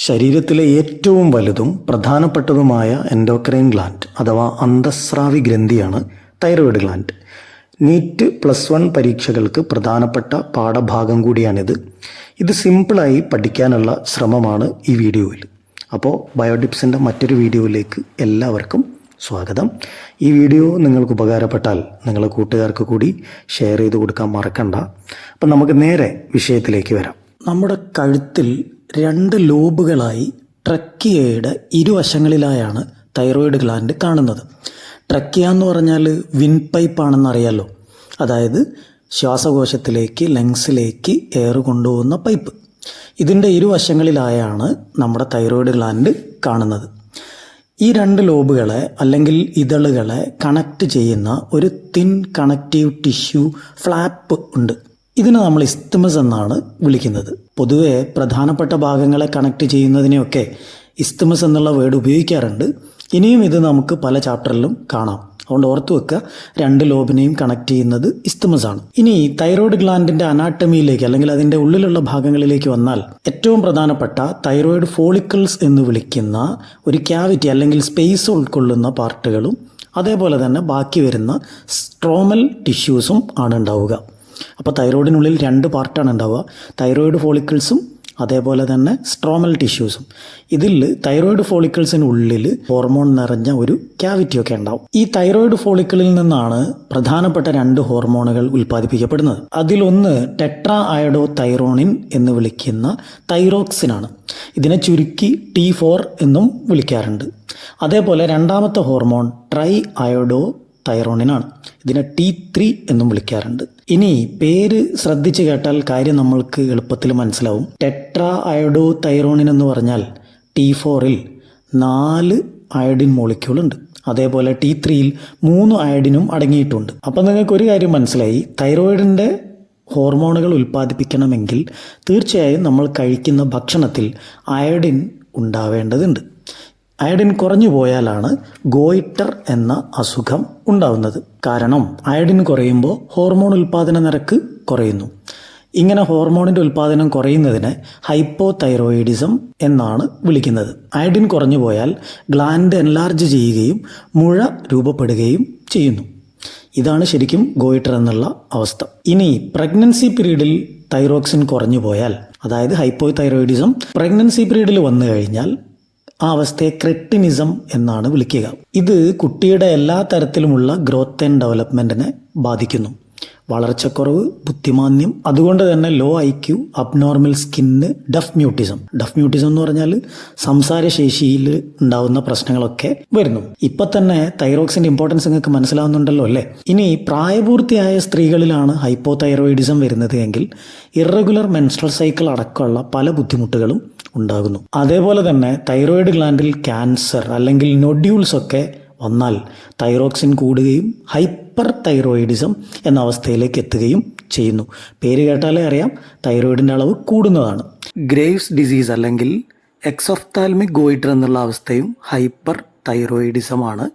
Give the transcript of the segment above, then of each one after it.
ശരീരത്തിലെ ഏറ്റവും വലുതും പ്രധാനപ്പെട്ടതുമായ എൻഡോക്രൈൻ ഗ്ലാൻഡ് അഥവാ അന്തഃസ്രാവി ഗ്രന്ഥിയാണ് തൈറോയിഡ് ഗ്ലാൻഡ്. നീറ്റ് +1 പരീക്ഷകൾക്ക് പ്രധാനപ്പെട്ട പാഠഭാഗം കൂടിയാണിത്. ഇത് സിമ്പിളായി പഠിക്കാനുള്ള ശ്രമമാണ് ഈ വീഡിയോയിൽ. അപ്പോൾ ബയോടിപ്സിൻ്റെ മറ്റൊരു വീഡിയോയിലേക്ക് എല്ലാവർക്കും സ്വാഗതം. ഈ വീഡിയോ നിങ്ങൾക്ക് ഉപകാരപ്പെട്ടാൽ നിങ്ങളെ കൂട്ടുകാർക്ക് കൂടി ഷെയർ ചെയ്ത് കൊടുക്കാൻ മറക്കണ്ട. അപ്പം നമുക്ക് നേരെ വിഷയത്തിലേക്ക് വരാം. നമ്മുടെ കഴുത്തിൽ 2 ലോബുകളായി ട്രക്കിയയുടെ ഇരുവശങ്ങളിലായാണ് തൈറോയിഡ് ഗ്ലാൻഡ് കാണുന്നത്. ട്രക്കിയ എന്ന് പറഞ്ഞാൽ വിൻപൈപ്പാണെന്നറിയാലോ, അതായത് ശ്വാസകോശത്തിലേക്ക് ലങ്സിലേക്ക് എയർ കൊണ്ടുപോകുന്ന പൈപ്പ്. ഇതിൻ്റെ ഇരുവശങ്ങളിലായാണ് നമ്മുടെ തൈറോയിഡ് ഗ്ലാൻഡ് കാണുന്നത്. ഈ 2 ലോബുകളെ അല്ലെങ്കിൽ ഇതളുകളെ കണക്ട് ചെയ്യുന്ന ഒരു തിൻ കണക്റ്റീവ് ടിഷ്യൂ ഫ്ലാപ്പ് ഉണ്ട്. ഇതിനെ നമ്മൾ ഇസ്തമസ് എന്നാണ് വിളിക്കുന്നത്. പൊതുവെ പ്രധാനപ്പെട്ട ഭാഗങ്ങളെ കണക്ട് ചെയ്യുന്നതിനെയൊക്കെ ഇസ്തമസ് എന്നുള്ള വേർഡ് ഉപയോഗിക്കാറുണ്ട്. ഇനിയും ഇത് നമുക്ക് പല ചാപ്റ്ററിലും കാണാം. അതുകൊണ്ട് ഓർത്തു വെക്കുക, 2 ലോബിനെയും കണക്ട് ചെയ്യുന്നത് ഇസ്തമസ് ആണ്. ഇനി തൈറോയിഡ് ഗ്ലാൻഡിന്റെ അനാട്ടമിയിലേക്ക് അല്ലെങ്കിൽ അതിൻ്റെ ഉള്ളിലുള്ള ഭാഗങ്ങളിലേക്ക് വന്നാൽ ഏറ്റവും പ്രധാനപ്പെട്ട തൈറോയിഡ് ഫോളിക്കിൾസ് എന്ന് വിളിക്കുന്ന ഒരു ക്യാവിറ്റി അല്ലെങ്കിൽ സ്പേസ് ഉൾക്കൊള്ളുന്ന പാർട്ടുകളും അതേപോലെ തന്നെ ബാക്കി വരുന്ന സ്ട്രോമൽ ടിഷ്യൂസും ആണ് ഉണ്ടാവുക. അപ്പോൾ തൈറോയിഡിനുള്ളിൽ 2 പാർട്ടാണ് ഉണ്ടാവുക, തൈറോയിഡ് ഫോളിക്കിൾസും അതേപോലെ തന്നെ സ്ട്രോമൽ ടിഷ്യൂസും. ഇതിൽ തൈറോയിഡ് ഫോളിക്കിൾസിനുള്ളിൽ ഹോർമോൺ നിറഞ്ഞ ഒരു ക്യാവിറ്റിയൊക്കെ ഉണ്ടാവും. ഈ തൈറോയിഡ് ഫോളിക്കിളിൽ നിന്നാണ് പ്രധാനപ്പെട്ട 2 ഹോർമോണുകൾ ഉൽപ്പാദിപ്പിക്കപ്പെടുന്നത്. അതിലൊന്ന് ടെട്രാ അയഡോ തൈറോണിൻ എന്ന് വിളിക്കുന്ന തൈറോക്സിനാണ്. ഇതിനെ ചുരുക്കി T4 എന്നും വിളിക്കാറുണ്ട്. അതേപോലെ രണ്ടാമത്തെ ഹോർമോൺ ട്രൈ അയഡോ തൈറോണിനാണ്. ഇതിനെ T3 എന്നും വിളിക്കാറുണ്ട്. ഇനി പേര് ശ്രദ്ധിച്ച് കേട്ടാൽ കാര്യം നമ്മൾക്ക് എളുപ്പത്തിൽ മനസ്സിലാവും. ടെട്രാ അയഡോ തൈറോണിൻ എന്ന് പറഞ്ഞാൽ T4ൽ 4 അയഡിൻ മോളിക്യൂൾ ഉണ്ട്. അതേപോലെ T3ൽ 3 അയഡിനും അടങ്ങിയിട്ടുണ്ട്. അപ്പം നിങ്ങൾക്ക് ഒരു കാര്യം മനസ്സിലായി, തൈറോയിഡിൻ്റെ ഹോർമോണുകൾ ഉൽപ്പാദിപ്പിക്കണമെങ്കിൽ തീർച്ചയായും നമ്മൾ കഴിക്കുന്ന ഭക്ഷണത്തിൽ അയഡിൻ ഉണ്ടാവേണ്ടതുണ്ട്. അയഡിൻ കുറഞ്ഞു പോയാലാണ് ഗോയിറ്റർ എന്ന അസുഖം ഉണ്ടാവുന്നത്. കാരണം അയഡിൻ കുറയുമ്പോൾ ഹോർമോൺ ഉൽപ്പാദന നിരക്ക് കുറയുന്നു. ഇങ്ങനെ ഹോർമോണിൻ്റെ ഉൽപ്പാദനം കുറയുന്നതിനെ ഹൈപ്പോതൈറോയിഡിസം എന്നാണ് വിളിക്കുന്നത്. അയഡിൻ കുറഞ്ഞു പോയാൽ ഗ്ലാൻഡ് എൻലാർജ് ചെയ്യുകയും മുഴ രൂപപ്പെടുകയും ചെയ്യുന്നു. ഇതാണ് ശരിക്കും ഗോയിറ്റർ എന്നുള്ള അവസ്ഥ. ഇനി പ്രഗ്നൻസി പീരീഡിൽ തൈറോക്സിൻ കുറഞ്ഞു പോയാൽ, അതായത് ഹൈപ്പോതൈറോയിഡിസം പ്രഗ്നൻസി പീരീഡിൽ വന്നു കഴിഞ്ഞാൽ ആ അവസ്ഥയെ ക്രെറ്റിനിസം എന്നാണ് വിളിക്കുക. ഇത് കുട്ടിയുടെ എല്ലാ തരത്തിലുമുള്ള ഗ്രോത്ത് ആൻഡ് ഡെവലപ്മെൻറ്റിനെ ബാധിക്കുന്നു. വളർച്ചക്കുറവ്, ബുദ്ധിമാന്ദ്യം, അതുകൊണ്ട് തന്നെ low IQ, abnormal skin, deaf mutism എന്ന് പറഞ്ഞാൽ സംസാരശേഷിയിൽ ഉണ്ടാവുന്ന പ്രശ്നങ്ങളൊക്കെ വരുന്നു. ഇപ്പം തന്നെ തൈറോക്സിൻ്റെ ഇമ്പോർട്ടൻസ് നിങ്ങൾക്ക് മനസ്സിലാവുന്നുണ്ടല്ലോ അല്ലേ? ഇനി പ്രായപൂർത്തിയായ സ്ത്രീകളിലാണ് ഹൈപ്പോതൈറോയിഡിസം വരുന്നത് എങ്കിൽ ഇറഗുലർ മെൻസ്ട്രൽ സൈക്കിൾ അടക്കമുള്ള പല ബുദ്ധിമുട്ടുകളും ഉണ്ടാകുന്നു. അതേപോലെ തന്നെ തൈറോയിഡ് ഗ്ലാൻഡിൽ ക്യാൻസർ അല്ലെങ്കിൽ നൊഡ്യൂൾസ് ഒക്കെ വന്നാൽ തൈറോക്സിൻ കൂടുകയും ഹൈപ്പർ തൈറോയിഡിസം എന്ന അവസ്ഥയിലേക്ക് എത്തുകയും ചെയ്യുന്നു. പേര് കേട്ടാലേ അറിയാം, തൈറോയിഡിൻ്റെ അളവ് കൂടുന്നതാണ്. ഗ്രേവ്സ് ഡിസീസ് അല്ലെങ്കിൽ എക്സോഫ്താൽമിക് ഗോയിറ്റർ എന്നുള്ള അവസ്ഥയും ഹൈപ്പർ തൈറോയിഡിസമാണ്.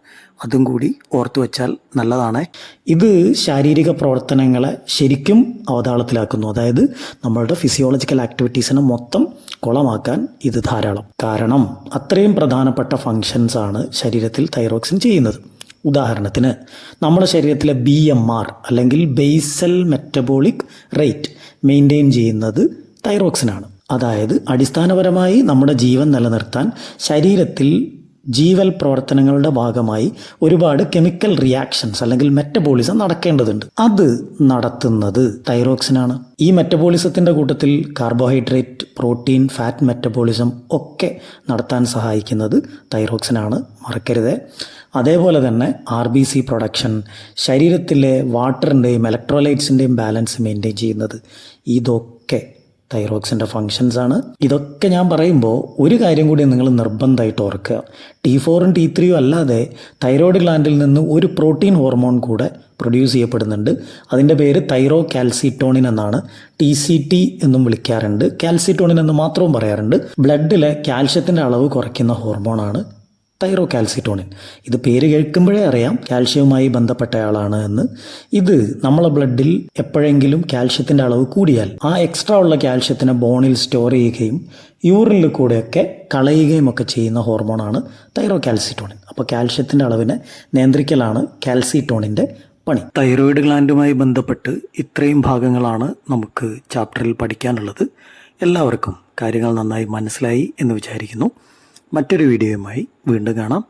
അതും കൂടി ഓർത്തു വെച്ചാൽ നല്ലതാണ്. ഇത് ശാരീരിക പ്രവർത്തനങ്ങളെ ശരിക്കും അവതാളത്തിലാക്കുന്നു. അതായത് നമ്മളുടെ ഫിസിയോളജിക്കൽ ആക്ടിവിറ്റീസിനെ മൊത്തം കുളമാക്കാൻ ഇത് ധാരാളം. കാരണം അത്രയും പ്രധാനപ്പെട്ട ഫങ്ഷൻസ് ആണ് ശരീരത്തിൽ തൈറോക്സിൻ ചെയ്യുന്നത്. ഉദാഹരണത്തിന് നമ്മുടെ ശരീരത്തിലെ BMR അല്ലെങ്കിൽ ബേസൽ മെറ്റബോളിക് റേറ്റ് മെയിൻറ്റെയിൻ ചെയ്യുന്നത് തൈറോക്സിനാണ്. അതായത് അടിസ്ഥാനപരമായി നമ്മുടെ ജീവൻ നിലനിർത്താൻ ശരീരത്തിൽ ജീവൽ പ്രവർത്തനങ്ങളുടെ ഭാഗമായി ഒരുപാട് കെമിക്കൽ റിയാക്ഷൻസ് അല്ലെങ്കിൽ മെറ്റബോളിസം നടക്കേണ്ടതുണ്ട്. അത് നടത്തുന്നത് തൈറോക്സിനാണ്. ഈ മെറ്റബോളിസത്തിൻ്റെ കൂട്ടത്തിൽ കാർബോഹൈഡ്രേറ്റ്, പ്രോട്ടീൻ, ഫാറ്റ് മെറ്റബോളിസം ഒക്കെ നടത്താൻ സഹായിക്കുന്നത് തൈറോക്സിനാണ്, മറക്കരുത്. അതേപോലെ തന്നെ RBC പ്രൊഡക്ഷൻ, ശരീരത്തിലെ വാട്ടറിൻ്റെയും ഇലക്ട്രോലൈറ്റ്സിൻ്റെയും ബാലൻസ് മെയിൻറ്റെയിൻ ചെയ്യുന്നത്, ഇതൊക്കെ തൈറോക്സിൻ്റെ ഫങ്ഷൻസ് ആണ്. ഇതൊക്കെ ഞാൻ പറയുമ്പോൾ ഒരു കാര്യം കൂടി നിങ്ങൾ നിർബന്ധമായിട്ട് ഓർക്കുക. T4ഉം T3ഉം അല്ലാതെ തൈറോയിഡ് ഗ്ലാൻഡിൽ നിന്ന് ഒരു പ്രോട്ടീൻ ഹോർമോൺ കൂടെ പ്രൊഡ്യൂസ് ചെയ്യപ്പെടുന്നുണ്ട്. അതിൻ്റെ പേര് തൈറോ കാൽസിറ്റോണിൻ എന്നാണ്. TCT എന്നും വിളിക്കാറുണ്ട്, കാൽസിറ്റോണിൻ എന്ന് മാത്രവും പറയാറുണ്ട്. ബ്ലഡിലെ കാൽഷ്യത്തിൻ്റെ അളവ് കുറയ്ക്കുന്ന ഹോർമോണാണ് തൈറോകാൽസിറ്റോണിൻ. ഇത് പേര് കേൾക്കുമ്പോഴേ അറിയാം കാൽഷ്യവുമായി ബന്ധപ്പെട്ടയാളാണ് എന്ന്. ഇത് നമ്മളെ ബ്ലഡിൽ എപ്പോഴെങ്കിലും കാൽഷ്യത്തിൻ്റെ അളവ് കൂടിയാൽ ആ എക്സ്ട്രാ ഉള്ള കാൽഷ്യത്തിനെ ബോണിൽ സ്റ്റോർ ചെയ്യുകയും യൂറിനിൽ കൂടെയൊക്കെ കളയുകയും ഒക്കെ ചെയ്യുന്ന ഹോർമോണാണ് തൈറോകാൽസിറ്റോണിൻ. അപ്പോൾ കാൽഷ്യത്തിൻ്റെ അളവിനെ നിയന്ത്രിക്കലാണ് കാൽസിറ്റോണിൻ്റെ പണി. തൈറോയിഡ് ഗ്ലാൻഡുമായി ബന്ധപ്പെട്ട് ഇത്രയും ഭാഗങ്ങളാണ് നമുക്ക് ചാപ്റ്ററിൽ പഠിക്കാനുള്ളത്. എല്ലാവർക്കും കാര്യങ്ങൾ നന്നായി മനസ്സിലായി എന്ന് വിചാരിക്കുന്നു. മറ്റൊരു വീഡിയോയുമായി വീണ്ടും കാണാം.